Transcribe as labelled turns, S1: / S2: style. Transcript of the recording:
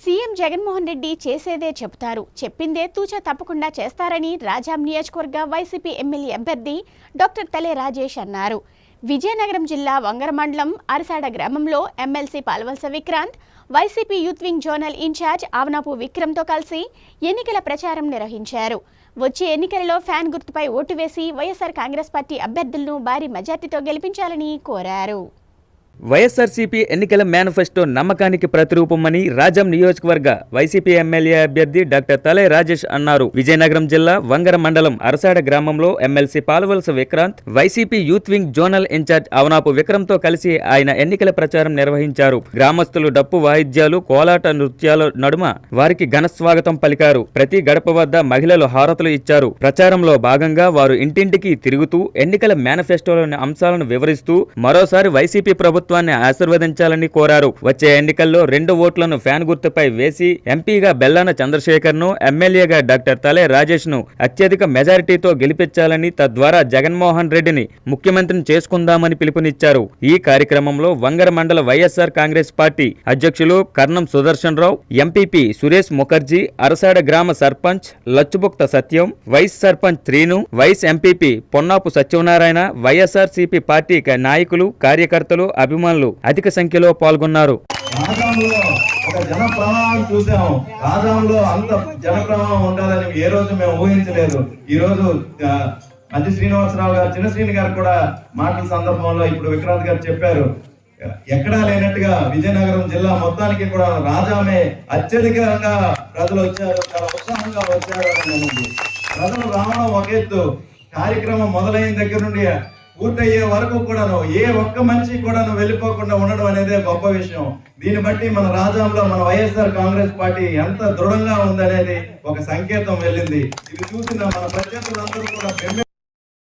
S1: CM Jaganmohan Reddy చేసేదే చెబుతారు, చెప్పిందే తూచా తప్పకుండా చేస్తారని రాజాం నియోజకవర్గ వైసీపీ ఎమ్మెల్యే అభ్యర్థి డాక్టర్ తలే రాజేష్ అన్నారు. విజయనగరం జిల్లా వంగర మండలం అరసాడ గ్రామంలో MLC Palvalasa Vikrant, YCP youth wing zonal incharge Avanapu విక్రమ్తో కలిసి ఎన్నికల ప్రచారం నిర్వహించారు. వచ్చే ఎన్నికలలో ఫ్యాన్ గుర్తుపై ఓటు వేసి వైఎస్ఆర్ కాంగ్రెస్ పార్టీ అభ్యర్థులను భారీ మెజార్టీతో గెలిపించాలని కోరారు.
S2: వైఎస్ఆర్సీపీ ఎన్నికల మేనిఫెస్టో నమ్మకానికి ప్రతిరూపమని రాజాం నియోజకవర్గ వైసీపీ ఎమ్మెల్యే అభ్యర్థి డాక్టర్ తలే రాజేష్ అన్నారు. విజయనగరం జిల్లా వంగర మండలం అరసాడ గ్రామంలో MLC Palvalasa Vikrant, YCP youth wing zonal incharge Avanapu విక్రమ్తో కలిసి ఆయన ఎన్నికల ప్రచారం నిర్వహించారు. గ్రామస్తులు డప్పు వాయిద్యాలు, కోలాట నృత్యాల నడుమ వారికి ఘన స్వాగతం పలికారు. ప్రతి గడప వద్ద మహిళలు హారతులు ఇచ్చారు. ప్రచారంలో భాగంగా వారు ఇంటింటికి తిరుగుతూ ఎన్నికల మేనిఫెస్టోలోని అంశాలను వివరిస్తూ మరోసారి వైసీపీ ప్రభుత్వాన్ని ఆశీర్వదించాలని కోరారు. వచ్చే ఎన్నికల్లో 2 ఓట్లను ఫ్యాన్ గుర్తుపై వేసి ఎంపీగా బెల్లాన చంద్రశేఖర్ ను, ఎమ్మెల్యేగా డాక్టర్ తలే రాజేష్ ను అత్యధిక మెజారిటీతో గెలిపించాలని, తద్వారా జగన్మోహన్ రెడ్డిని ముఖ్యమంత్రిని చేసుకుందామని పిలుపునిచ్చారు. ఈ కార్యక్రమంలో వంగర మండల వైఎస్ఆర్ కాంగ్రెస్ పార్టీ అధ్యక్షులు కర్ణం సుదర్శన్ రావు, ఎంపీపీ సురేష్ ముఖర్జీ, అరసాడ గ్రామ sarpanch Lachhubukta Satyam, vice sarpanch Trinu, vice MPP Ponnapu Satyanarayana, YSRCP party నాయకులు, కార్యకర్తలు, అభిమానులు అధిక సంఖ్యలో పాల్గొన్నారు.
S3: రాజాంలో ఒక జన ప్రవాహం చూసాం. రాజాంలో అంత జన ప్రవాహం ఉండాలని ఏ రోజు మేము ఊహించలేదు. ఈ రోజు మధ్య శ్రీనివాసరావు గారు, చిన్న శ్రీని గారు కూడా మాటల సందర్భంలో ఇప్పుడు విక్రాంత్ గారు చెప్పారు, ఎక్కడా లేనట్టుగా విజయనగరం జిల్లా మొత్తానికి కూడా రాజామే అత్యధికంగా ప్రజలు వచ్చారు, చాలా ఉత్సాహంగా వచ్చారు అని. ప్రజలు రావడం ఒక ఎత్తు, కార్యక్రమం మొదలైన దగ్గర నుండి పూర్తయ్యే వరకు కూడాను ఏ ఒక్క మనిషి కూడాను వెళ్ళిపోకుండా ఉండడం అనేదే గొప్ప విషయం. దీన్ని బట్టి మన రాజాంలో మన వైఎస్ఆర్ కాంగ్రెస్ పార్టీ ఎంత దృఢంగా ఉందనేది ఒక సంకేతం వెళ్ళింది. ఇది చూసిన మన ప్రత్యర్థులందరూ కూడా